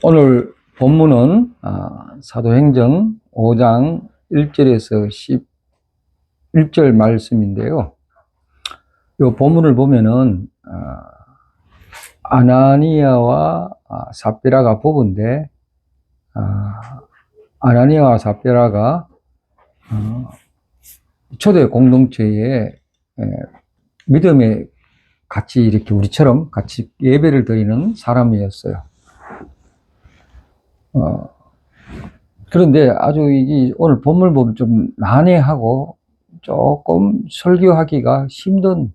오늘 본문은 사도행전 5장 1절에서 11절 말씀인데요. 이 본문을 보면은 아나니아와 삽비라가 부부인데 아나니아와 삽비라가 초대 공동체에 믿음에 같이 이렇게 우리처럼 같이 예배를 드리는 사람이었어요. 그런데 아주 오늘 본문을 보면 좀 난해하고 조금 설교하기가 힘든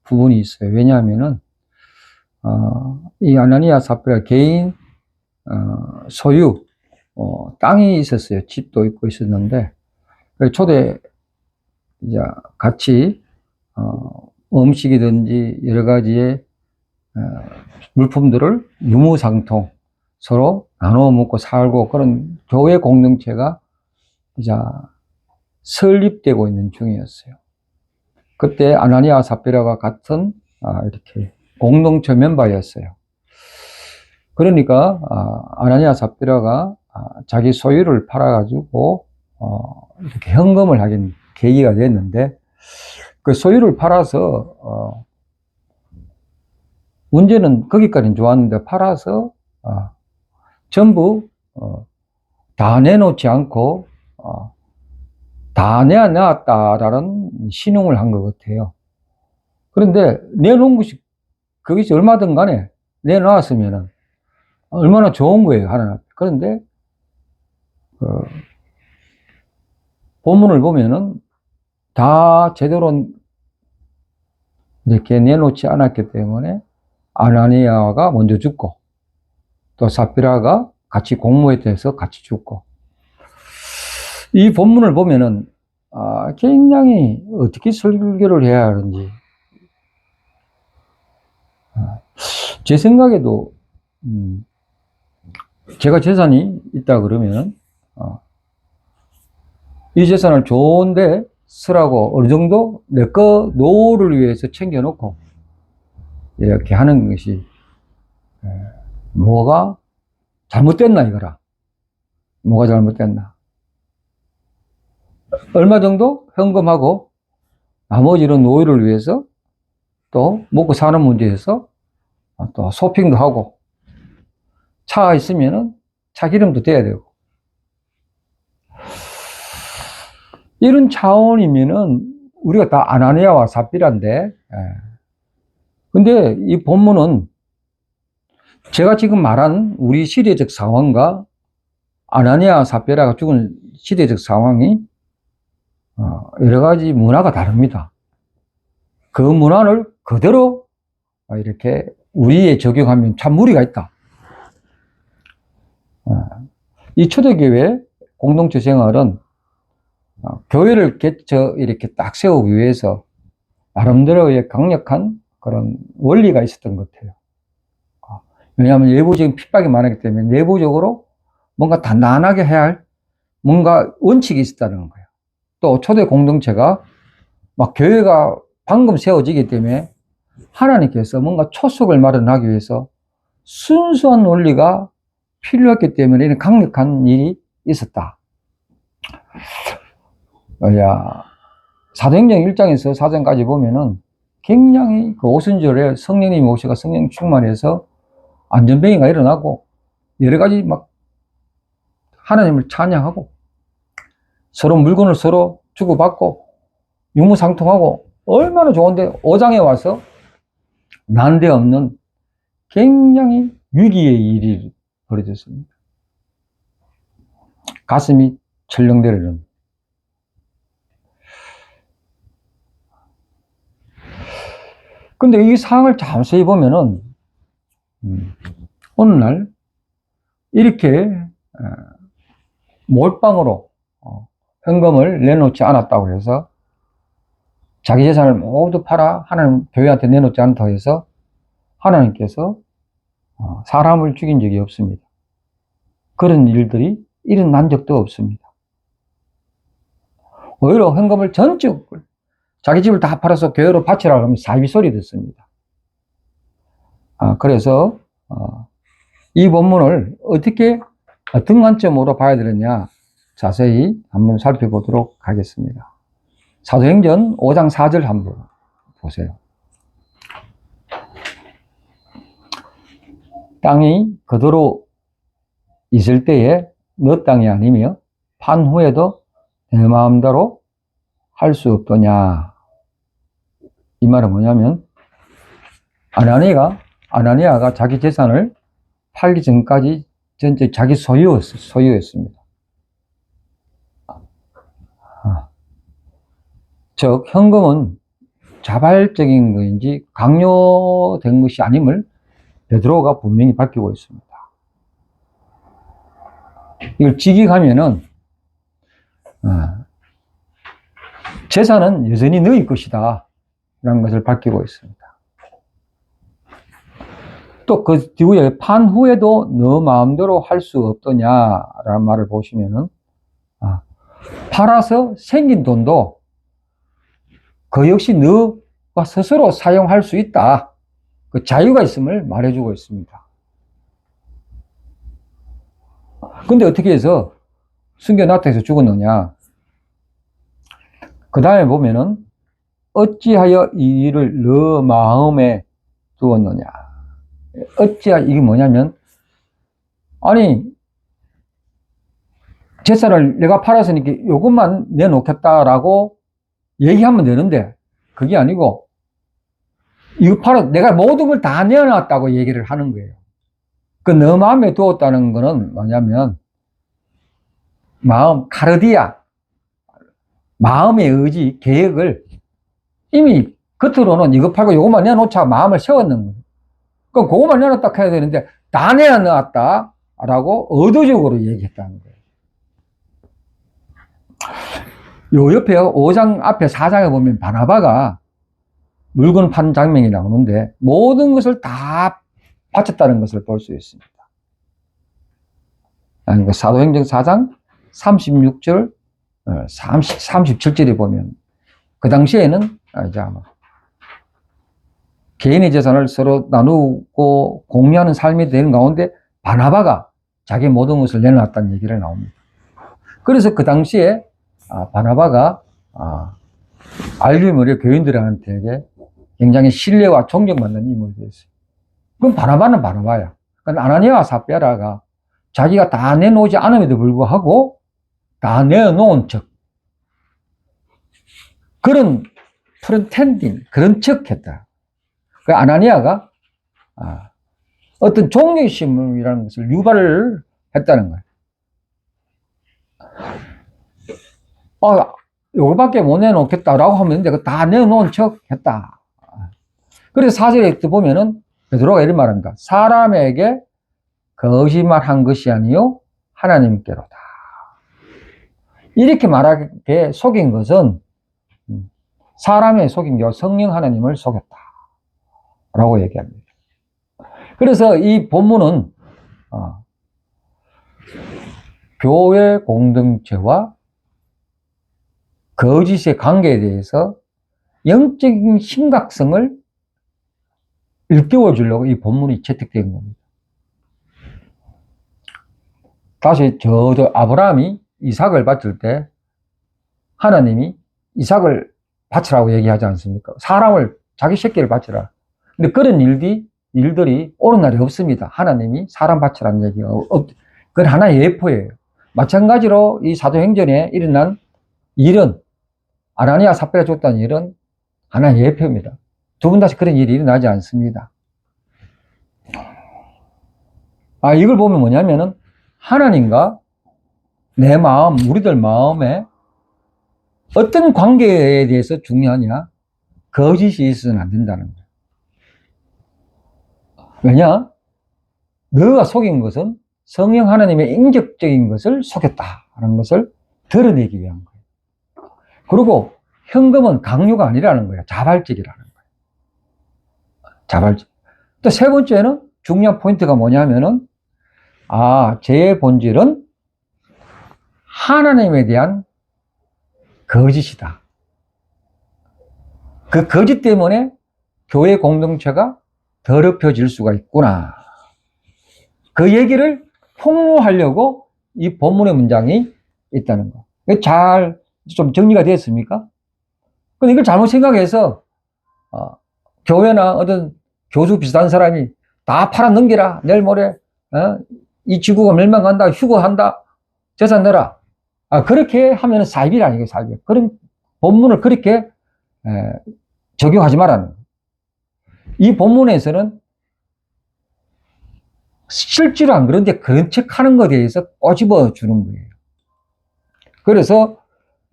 부분이 있어요. 왜냐하면은, 이 아나니아 삽비라 개인, 소유, 땅이 있었어요. 집도 있고 있었는데, 초대, 이제 같이, 음식이든지 여러 가지의, 물품들을 유무상통, 서로 나눠 먹고 살고 그런 교회 공동체가 이제 설립되고 있는 중이었어요. 그때 아나니아 삽비라가 같은 이렇게 공동체 멤버였어요. 그러니까 아나니아 삽비라가 자기 소유를 팔아가지고 이렇게 현금을 하긴 계기가 됐는데 그 소유를 팔아서 문제는 거기까지는 좋았는데 팔아서 전부 다 내놓지 않고 다 내놨다라는 신용을 한 것 같아요. 그런데 내놓은 것이 그것이 얼마든 간에 내놓았으면은 얼마나 좋은 거예요, 하나님 앞에. 그런데 본문을 보면은 다 제대로 이렇게 내놓지 않았기 때문에 아나니아가 먼저 죽고 또 삽비라가 같이 공모해서 같이 죽고 이 본문을 보면은 굉장히 어떻게 설교를 해야 하는지 제 생각에도 제가 재산이 있다 그러면 이 재산을 좋은데 쓰라고 어느 정도 내 거 노후를 위해서 챙겨놓고 이렇게 하는 것이 뭐가 잘못됐나 이거라. 뭐가 잘못됐나. 얼마 정도 현금하고 나머지는 노후를 위해서 또 먹고 사는 문제에서 또 쇼핑도 하고 차가 있으면은 차 기름도 돼야 되고 이런 차원이면은 우리가 다 아나니아와 삽비라인데 근데 이 본문은 제가 지금 말한 우리 시대적 상황과 아나니아 삽비라가 죽은 시대적 상황이 여러 가지 문화가 다릅니다. 그 문화를 그대로 이렇게 우리에 적용하면 참 무리가 있다. 이 초대교회 공동체 생활은 교회를 이렇게 딱 세우기 위해서 나름대로의 강력한 그런 원리가 있었던 것 같아요. 왜냐하면 내부적인 핍박이 많았기 때문에 내부적으로 뭔가 단단하게 해야 할 뭔가 원칙이 있었다는 거예요. 또 초대 공동체가 막 교회가 방금 세워지기 때문에 하나님께서 뭔가 초석을 마련하기 위해서 순수한 원리가 필요했기 때문에 이런 강력한 일이 있었다. 사도행전 1장에서 4장까지 보면은 굉장히 그 오순절에 성령님이 오셔가 성령 충만해서 안전병이가 일어나고 여러 가지 막 하나님을 찬양하고 서로 물건을 서로 주고받고 유무상통하고 얼마나 좋은데 5장에 와서 난데없는 굉장히 위기의 일이 벌어졌습니다. 가슴이 철렁대려는. 근데 이 상황을 자세히 보면은 어느 날 이렇게 몰빵으로 현금을 내놓지 않았다고 해서 자기 재산을 모두 팔아 하나님 교회한테 내놓지 않다고 해서 하나님께서 사람을 죽인 적이 없습니다. 그런 일들이 일어난 적도 없습니다. 오히려 현금을 전적을 자기 집을 다 팔아서 교회로 바치라고 하면 사비 소리 듣습니다. 그래서 이 본문을 어떻게 어떤 관점으로 봐야 되느냐 자세히 한번 살펴보도록 하겠습니다. 사도행전 5장 4절 한번 보세요. 땅이 그대로 있을 때에 너 땅이 아니며 판 후에도 내 마음대로 할 수 없더냐. 이 말은 뭐냐면 아나니아가 자기 재산을 팔기 전까지 전체 자기 소유였습니다. 즉 현금은 자발적인 것인지 강요된 것이 아님을 베드로가 분명히 밝히고 있습니다. 이걸 직역하면은 재산은 여전히 너희 것이다 라는 것을 밝히고 있습니다. 또 그 뒤에 판 후에도 너 마음대로 할 수 없더냐라는 말을 보시면은 팔아서 생긴 돈도 그 역시 너가 스스로 사용할 수 있다. 그 자유가 있음을 말해주고 있습니다. 근데 어떻게 해서 숨겨놨다 해서 죽었느냐? 그 다음에 보면은 어찌하여 이 일을 너 마음에 두었느냐? 어찌하여 이게 뭐냐면 아니 재산을 내가 팔았으니까 요것만 내놓겠다라고 얘기하면 되는데 그게 아니고 이거 팔아 내가 모든 걸 다 내어놨다고 얘기를 하는 거예요. 그 너 마음에 두었다는 거는 뭐냐면 마음 카르디아 마음의 의지 계획을 이미 겉으로는 이거 팔고 요것만 내놓자 마음을 세웠는 거예요. 그럼 그것만 내놨다 해야 되는데 다 내놨다 라고 의도적으로 얘기했다는 거예요. 요 옆에 5장 앞에 4장에 보면 바나바가 물건 판 장면이 나오는데 모든 것을 다 바쳤다는 것을 볼 수 있습니다. 그러니까 사도행전 4장 36절 37절에 보면 그 당시에는 이제 아마 개인의 재산을 서로 나누고 공유하는 삶이 되는 가운데 바나바가 자기 모든 것을 내놨다는 얘기를 나옵니다. 그래서 그 당시에 바나바가 알림을 교인들한테 굉장히 신뢰와 존경받는 인물이 됐어요. 그럼 바나바는 바나바야. 그러니까 아나니아와 삽비라가 자기가 다 내놓지 않음에도 불구하고 다 내놓은 척 그런 프렌텐딩 그런 척 했다. 그 아나니아가 어떤 종교심이라는 것을 유발을 했다는 거예요. 요거밖에 못 내놓겠다라고 하면 되는데 다 내놓은 척 했다. 그래서 4절에 보면은 베드로가 이런 말합니다. 사람에게 거짓말한 것이 아니요 하나님께로다. 이렇게 말하게 속인 것은 사람의 속인 게 성령 하나님을 속였다 라고 얘기합니다. 그래서 이 본문은 교회 공동체와 거짓의 관계에 대해서 영적인 심각성을 일깨워 주려고 이 본문이 채택된 겁니다. 다시 저도 아브라함이 이삭을 바칠 때 하나님이 이삭을 바치라고 얘기하지 않습니까? 사람을 자기 새끼를 바치라. 근데 그런 일들이 오늘날에 없습니다. 하나님이 사람 바치라는 얘기가 그건 하나의 예포예요. 마찬가지로 이 사도행전에 일어난 일은 아나니아 삽비가 죽었다는 일은 하나의 예표입니다. 두 분 다시 그런 일이 일어나지 않습니다. 이걸 보면 뭐냐면은 하나님과 내 마음, 우리들 마음에 어떤 관계에 대해서 중요하냐? 거짓이 있어서는 안 된다는 거예요. 왜냐? 너가 속인 것은 성령 하나님의 인격적인 것을 속였다는 것을 드러내기 위한 거예요. 그리고 현금은 강요가 아니라는 거예요. 자발적이라는 거예요. 자발적. 또 세 번째는 중요한 포인트가 뭐냐면은 죄의 본질은 하나님에 대한 거짓이다. 그 거짓 때문에 교회 공동체가 더럽혀질 수가 있구나. 그 얘기를 폭로하려고 이 본문의 문장이 있다는 거. 잘 좀 정리가 되었습니까? 근데 이걸 잘못 생각해서 교회나 어떤 교수 비슷한 사람이 다 팔아 넘기라. 내일 모레 이 지구가 멸망한다. 휴거한다. 재산 내라. 그렇게 하면 사입이 아니에요. 사입. 그런 본문을 그렇게 적용하지 말라는 거예요. 이 본문에서는 실제로 안 그런데 그런 척 하는 것에 대해서 꼬집어 주는 거예요. 그래서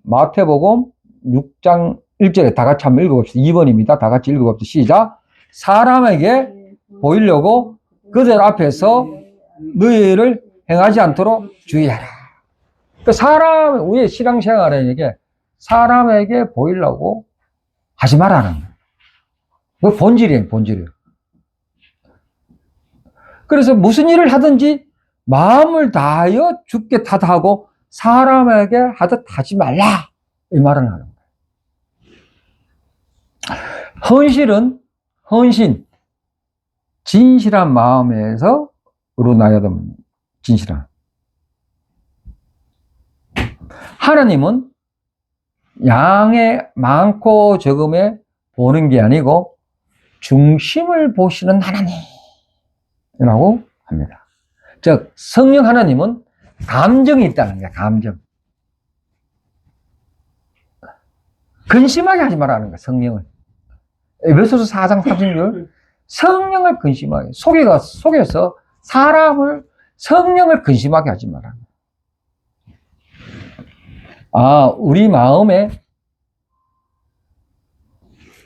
마태복음 6장 1절에 다 같이 한번 읽어봅시다. 2번입니다. 다 같이 읽어봅시다. 시작. 사람에게 보이려고 그들 앞에서 너희를 행하지 않도록 주의하라. 그 사람, 우리의 신앙생활에게 사람에게 보이려고 하지 말라는 거예요. 그 본질이에요, 본질이에요. 그래서 무슨 일을 하든지 마음을 다하여 주께 탓하고 사람에게 하듯 하지 말라. 이 말을 하는 거예요. 헌신, 진실한 마음에서 우러나야던 진실한. 하나님은 양의 많고 적음에 보는 게 아니고 중심을 보시는 하나님이라고 합니다. 즉 성령 하나님은 감정이 있다는 거야. 감정. 근심하게 하지 말라는 거야. 성령을. 에베소서 4장 30절 성령을 근심하게 속에서 사람을 성령을 근심하게 하지 말라는 거야. 우리 마음에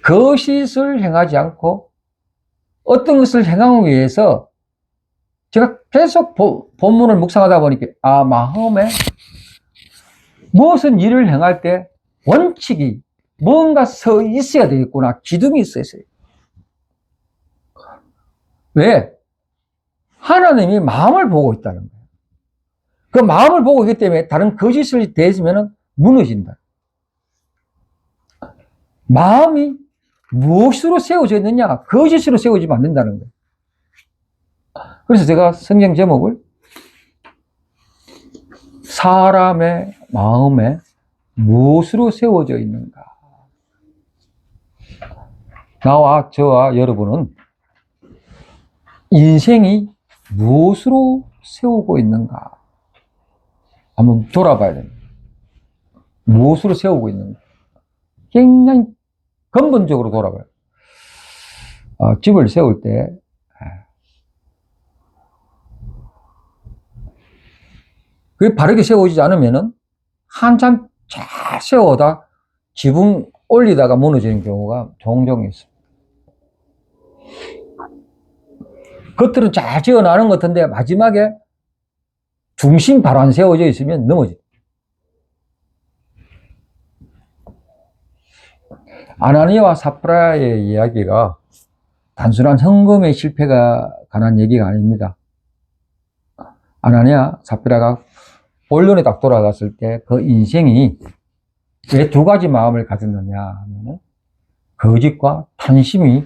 거짓을 행하지 않고 어떤 것을 행하기 위해서 제가 계속 본문을 묵상하다 보니까 마음에 무엇은 일을 행할 때 원칙이 뭔가 서 있어야 되겠구나. 기둥이 있어야 돼요. 왜? 하나님이 마음을 보고 있다는 거예요. 그 마음을 보고 있기 때문에 다른 거짓을 대지면 무너진다. 마음이 무엇으로 세워져 있느냐? 거짓으로 세워지면 안 된다는 거예요. 그래서 제가 성경 제목을 사람의 마음에 무엇으로 세워져 있는가? 나와 저와 여러분은 인생이 무엇으로 세우고 있는가? 한번 돌아봐야 됩니다. 무엇으로 세우고 있는가? 굉장히 근본적으로 돌아봐요. 집을 세울 때 그게 바르게 세워지지 않으면은 한참 잘 세워다 지붕 올리다가 무너지는 경우가 종종 있습니다. 겉들은 잘 지어나는 것 같은데 마지막에 중심 바로 안 세워져 있으면 넘어집니다. 아나니아와 삽비라의 이야기가 단순한 헌금의 실패가 관한 얘기가 아닙니다. 아나니아, 삽비라가 본론에 딱 돌아갔을 때 그 인생이 왜 두 가지 마음을 가졌느냐 하면 거짓과 탐심이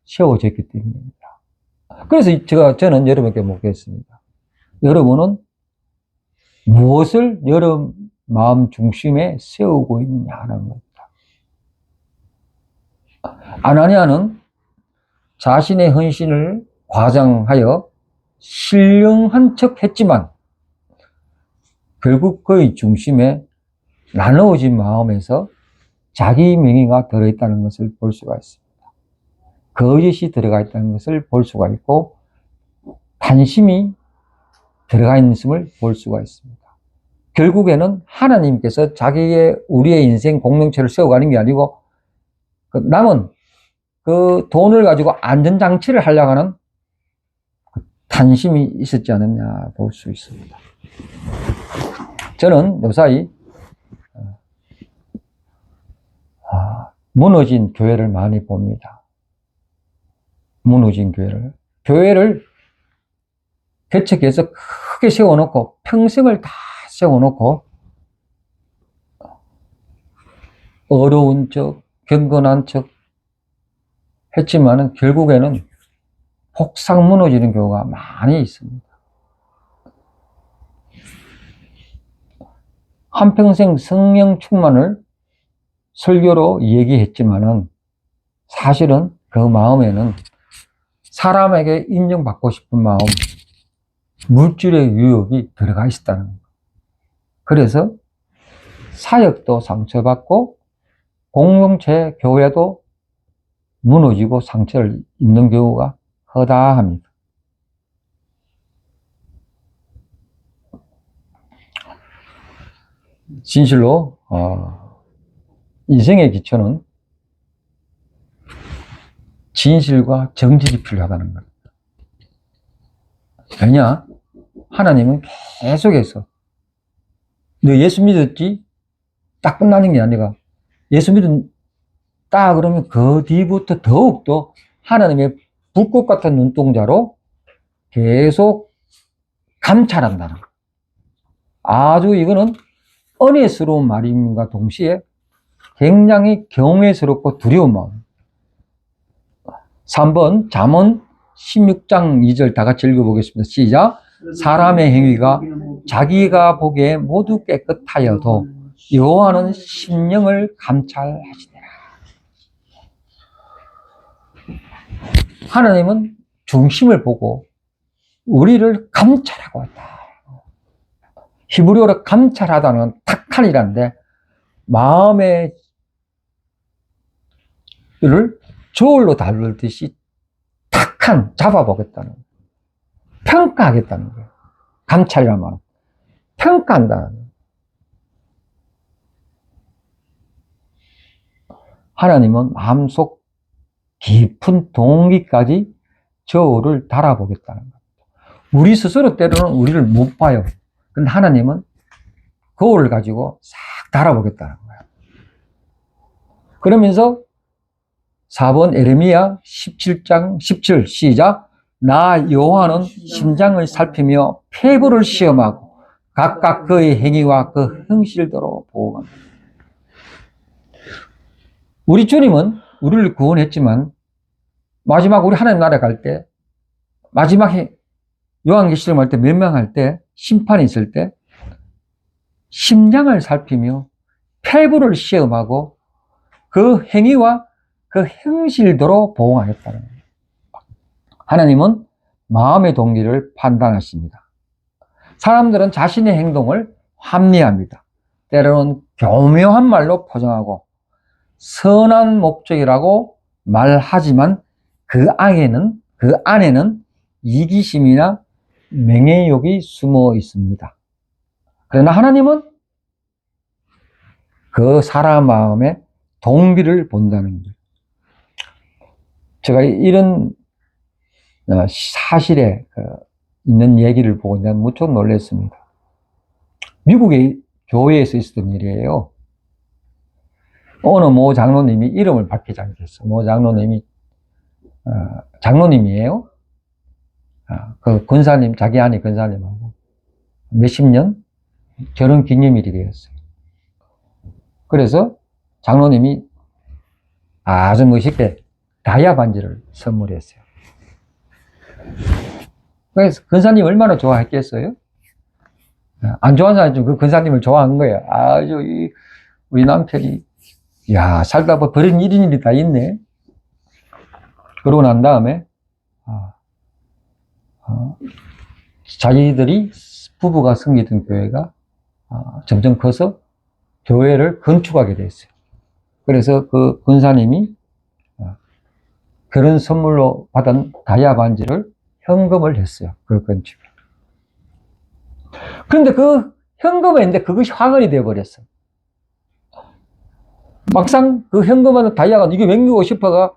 세워졌기 때문입니다. 그래서 저는 여러분께 묻겠습니다. 여러분은 무엇을 여러분 마음 중심에 세우고 있느냐는 겁니다. 아나니아는 자신의 헌신을 과장하여 신령한 척 했지만 결국 그의 중심에 나누어진 마음에서 자기 명의가 들어있다는 것을 볼 수가 있습니다. 거짓이 들어가 있다는 것을 볼 수가 있고 탐심이 들어가 있음을 볼 수가 있습니다. 결국에는 하나님께서 우리의 인생 공동체를 세워가는 게 아니고 남은 그 돈을 가지고 안전장치를 하려고 하는 탐심이 있었지 않느냐 볼 수 있습니다. 저는 요사이 무너진 교회를 많이 봅니다. 무너진 교회를 개척해서 크게 세워놓고 평생을 다 세워놓고 어려운 척 경건한 척 했지만은 결국에는 폭삭 무너지는 경우가 많이 있습니다. 한평생 성령 충만을 설교로 얘기했지만은 사실은 그 마음에는 사람에게 인정받고 싶은 마음, 물질의 유혹이 들어가 있었다는 거예요. 그래서 사역도 상처받고 공동체 교회도 무너지고 상처를 입는 경우가 허다합니다. 진실로 인생의 기초는 진실과 정직이 필요하다는 거예요. 왜냐? 하나님은 계속해서 너 예수 믿었지? 딱 끝나는 게 아니라 예수 믿었다 그러면 그 뒤부터 더욱더 하나님의 불꽃 같은 눈동자로 계속 감찰한다는 거예요. 아주 이거는 은혜스러운 말임과 동시에 굉장히 경외스럽고 두려운 마음. 3번 잠언 16장 2절 다 같이 읽어보겠습니다. 시작. 사람의 행위가 자기가 보기에 모두 깨끗하여도 여호와는 심령을 감찰하시니라. 하나님은 중심을 보고 우리를 감찰하고 있다. 히브리어로 감찰하다는 탁한이란데 마음의 를 저울로 다루듯이 탁한 잡아보겠다는 거예요. 평가하겠다는 거예요. 감찰이란 말은 평가한다는 거예요. 하나님은 마음속 깊은 동기까지 저울을 달아보겠다는 거예요. 우리 스스로 때로는 우리를 못 봐요. 근데 하나님은 거울을 가지고 싹 달아보겠다는 거예요. 그러면서 4번 에레미야 17장 17 시작. 나 여호와는 심장을 살피며 폐부를 시험하고 각각 그의 행위와 그 형실대로 보호합니다. 우리 주님은 우리를 구원했지만 마지막 우리 하나님 나라에 갈 때 마지막에 요한계시록 할 때 멸망할 때 심판이 있을 때 심장을 살피며 폐부를 시험하고 그 행위와 그 형실대로 보호하겠다는 거예요. 하나님은 마음의 동기를 판단하십니다. 사람들은 자신의 행동을 합리합니다. 때로는 교묘한 말로 포장하고 선한 목적이라고 말하지만 그 안에는 이기심이나 명예욕이 숨어 있습니다. 그러나 하나님은 그 사람 마음의 동기를 본다는 거예요. 제가 이런 사실에 있는 얘기를 보고 난 무척 놀랐습니다. 미국의 교회에서 있었던 일이에요. 어느 모 장로님이 이름을 밝히지 않겠어. 모 장로님이 장로님이에요. 그 권사님, 자기 아내 권사님하고 몇십 년 결혼 기념일이 되었어요. 그래서 장로님이 아주 멋있게 다이아 반지를 선물했어요. 그래서 권사님 얼마나 좋아했겠어요? 안 좋아하는 사람이 좀 그 권사님을 좋아한 거예요. 아주 우리 남편이 야 살다 보면 그런 일이 다 있네. 그러고 난 다음에 자기들이 부부가 섬기던 교회가 점점 커서 교회를 건축하게 됐어요. 그래서 그 권사님이 그런 선물로 받은 다이아 반지를 현금을 했어요. 그 건축에. 그런데 그 현금에 있는데 그것이 화근이 되어버렸어. 막상 그 현금하는 다이아가 이게 맹기고 싶어가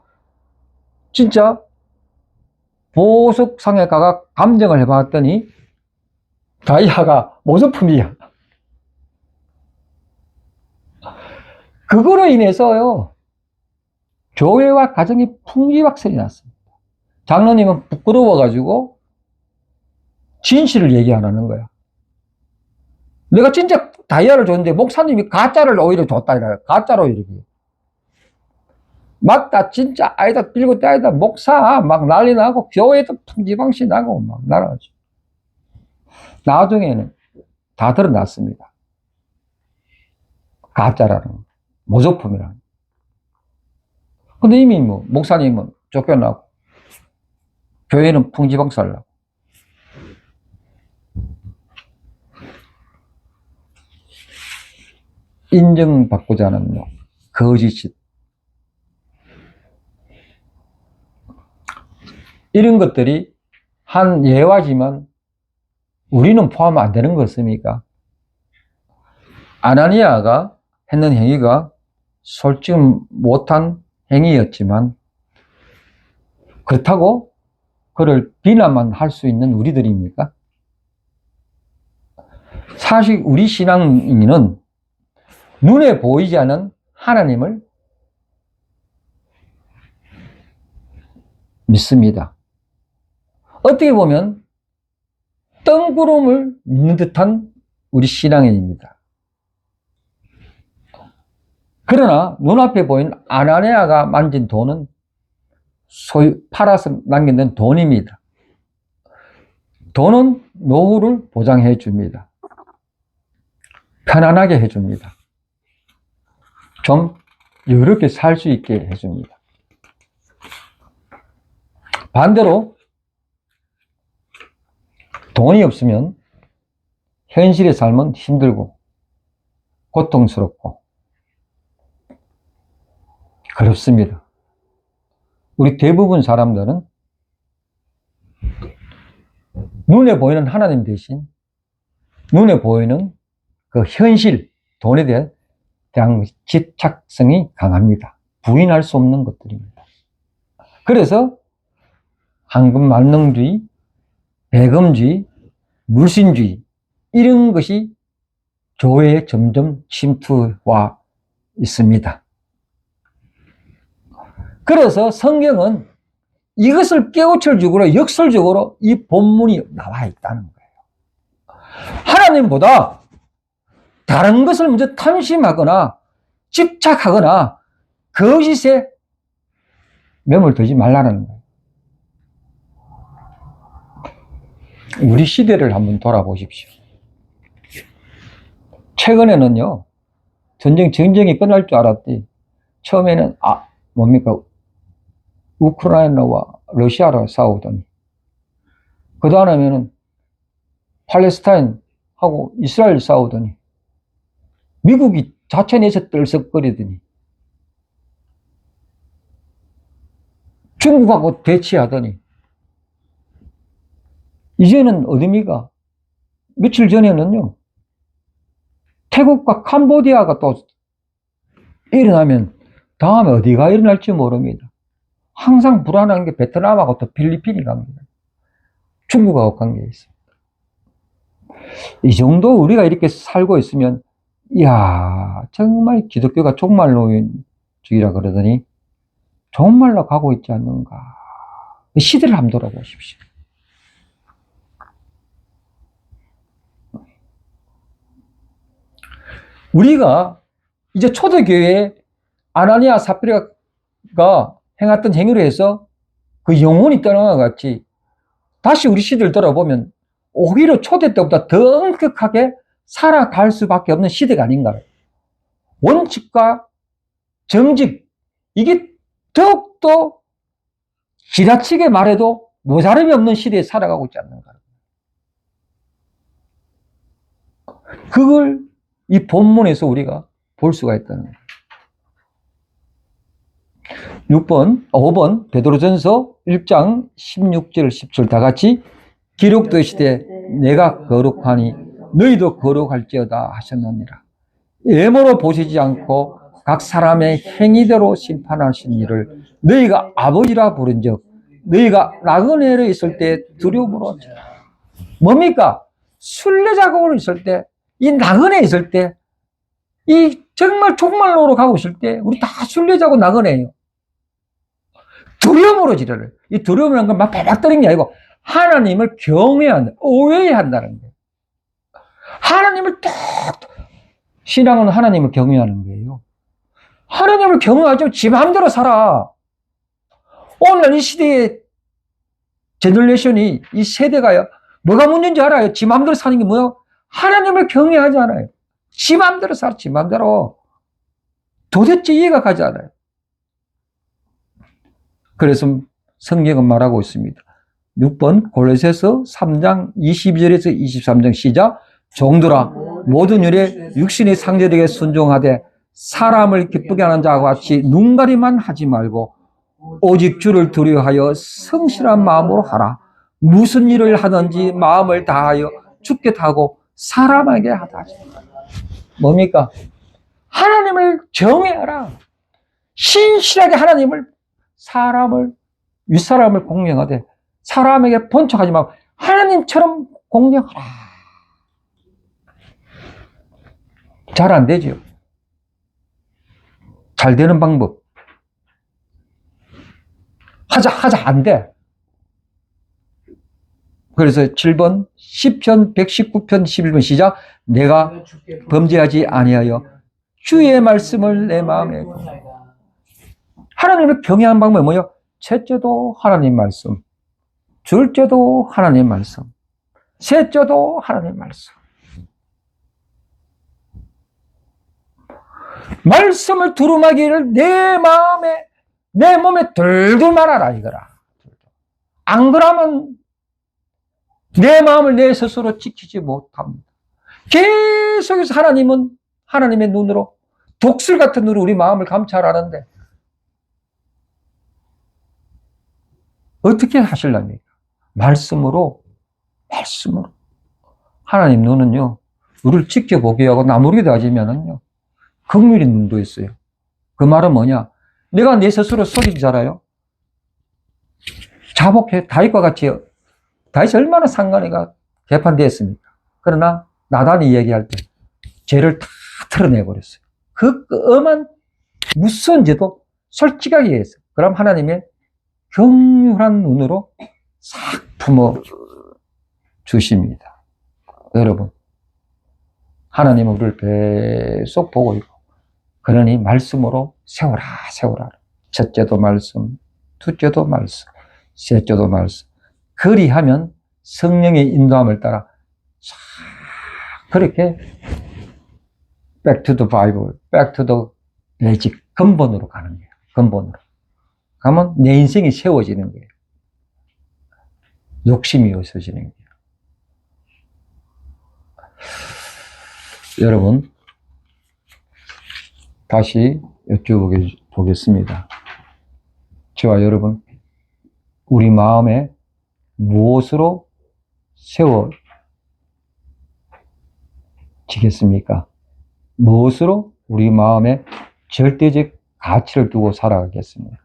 진짜 보석상에 가가 감정을 해봤더니 다이아가 모조품이야. 그거로 인해서요, 교회와 가정이 풍비박산이 났습니다. 장로님은 부끄러워가지고 진실을 얘기 안 하는 거야. 내가 진짜 다이아를 줬는데 목사님이 가짜를 오히려 줬다 이래요. 가짜로 이렇게. 맞다, 진짜 아니다, 빌고 따이다, 목사 막 난리 나고 교회도 풍지방시 나고 막 날아가죠. 나중에는 다 드러났습니다. 가짜라는 거. 모조품이라는 거. 근데 이미 뭐 목사님은 쫓겨나고 교회는 풍지박살나고 인정받고자 하는 뭐 거짓 이런 것들이 한 예화지만 우리는 포함 안 되는 것 같습니까? 아나니아가 했는 행위가 솔직히 못한 행위였지만 그렇다고 그를 비난만 할 수 있는 우리들입니까? 사실 우리 신앙인은 눈에 보이지 않는 하나님을 믿습니다. 어떻게 보면 뜬구름을 믿는 듯한 우리 신앙인입니다. 그러나 눈앞에 보이는 아나니아가 만진 돈은 소유 팔아서 남겨낸 돈입니다. 돈은 노후를 보장해 줍니다. 편안하게 해줍니다. 좀 여유롭게 살 수 있게 해줍니다. 반대로 돈이 없으면 현실의 삶은 힘들고 고통스럽고 그렇습니다. 우리 대부분 사람들은 눈에 보이는 하나님 대신 눈에 보이는 그 현실, 돈에 대한 집착성이 강합니다. 부인할 수 없는 것들입니다. 그래서 황금만능주의, 배금주의, 물신주의 이런 것이 교회에 점점 침투와 있습니다. 그래서 성경은 이것을 깨우쳐주고 역설적으로 이 본문이 나와 있다는 거예요. 하나님보다 다른 것을 먼저 탐심하거나 집착하거나 거짓에 매몰되지 말라는 거예요. 우리 시대를 한번 돌아보십시오. 최근에는요, 전쟁이 끝날 줄 알았지. 처음에는 뭡니까? 우크라이나와 러시아로 싸우더니 그 다음에는 팔레스타인하고 이스라엘 싸우더니 미국이 자체 내에서 떨썩거리더니 중국하고 대치하더니 이제는 어디입니까? 며칠 전에는요, 태국과 캄보디아가 또 일어나면 다음에 어디가 일어날지 모릅니다. 항상 불안한 게 베트남하고 또 필리핀이 갑니다. 중국하고 관계에 있습니다. 이 정도 우리가 이렇게 살고 있으면, 이야, 정말 기독교가 종말론주의라 그러더니 정말로 가고 있지 않는가. 시대를 한번 돌아보십시오. 우리가 이제 초대교회에 아나니아 삽비라가 행했던 행위로 해서 그 영혼이 떠나가 같이 다시 우리 시대를 돌아보면 오히려 초대 때보다 더 엄격하게 살아갈 수밖에 없는 시대가 아닌가. 원칙과 정직, 이게 더욱더 지나치게 말해도 모자람이 없는 시대에 살아가고 있지 않는가. 그걸 이 본문에서 우리가 볼 수가 있다는 거예요. 5번 베드로전서 1장 16절 10절 다 같이 기록되시되 내가 거룩하니 너희도 거룩할지어다 하셨느니라. 외모로 보시지 않고 각 사람의 행위대로 심판하신 이를 너희가 아버지라 부른즉 너희가 나그네로 있을 때 두려움으로 뭡니까? 순례자국으로 있을 때, 이 나그네에 있을 때, 이 정말 종말로로 가고 있을 때 우리 다 순례자고 나그네예요. 두려움으로 지르를. 이 두려움이라는 건 막 바닥 때리는 게 아니고 하나님을 경외한다, 의외한다는 거예요. 하나님을 신앙은 하나님을 경외하는 거예요. 하나님을 경외하지 지 마음대로 살아. 오늘 이 시대의 제너레이션이, 이 세대가요, 뭐가 문제인지 알아요? 지 마음대로 사는 게 뭐예요? 하나님을 경외하지 않아요. 지 마음대로 살아, 지 마음대로. 도대체 이해가 가지 않아요. 그래서 성경은 말하고 있습니다. 6번 골로새서 3장 22절에서 23장 시작. 종들아 모든 일에 육신의 상대에게 순종하되 사람을 기쁘게 하는 자와 같이 눈가리만 하지 말고 오직 주를 두려워하여 성실한 마음으로 하라. 무슨 일을 하든지 마음을 다하여 주께 하고 사람에게 하다. 뭡니까? 하나님을 경외하라. 신실하게 하나님을 윗사람을 공경하되 사람에게 번쩍하지 말고 하나님처럼 공경하라. 잘 안 되죠. 잘 되는 방법. 하자 안 돼. 그래서 7번 시편 119편 11번 시작. 내가 범죄하지 아니하여 주의 말씀을 내 마음에. 하나님을 경외하는 방법이 뭐예요? 첫째도 하나님 말씀, 둘째도 하나님 말씀, 셋째도 하나님 말씀. 말씀을 두루마기를 내 마음에, 내 몸에 들들 말아라 이거라. 안 그러면 내 마음을 내 스스로 지키지 못합니다. 계속해서 하나님은 하나님의 눈으로, 독슬 같은 눈으로 우리 마음을 감찰하는데 어떻게 하실랍니까? 말씀으로. 하나님 눈은요, 우리를 지켜보게 하고 나무르게 다지면은요, 긍휼의 눈도 있어요. 그 말은 뭐냐? 내가 내 스스로 속이지 알아요? 자복해. 다윗과 같이, 다윗이 얼마나 상관이가 개판되었습니까? 그러나 나단이 얘기할 때 죄를 다 털어내버렸어요. 그 엄한 무서운 죄도 솔직하게 했어요. 그럼 하나님의 긍휼한 눈으로 싹 품어 주십니다. 여러분, 하나님은 우리를 계속 보고 있고, 그러니 말씀으로 세워라. 첫째도 말씀, 둘째도 말씀, 셋째도 말씀. 그리하면 성령의 인도함을 따라 싹 그렇게 back to the Bible, back to the basic, 근본으로 가는 거예요. 근본으로. 가면 내 인생이 세워지는 거예요. 욕심이 없어지는 거예요. 여러분, 다시 여쭤보겠습니다. 저와 여러분, 우리 마음에 무엇으로 세워지겠습니까? 무엇으로 우리 마음에 절대적 가치를 두고 살아가겠습니까?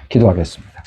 기도하겠습니다.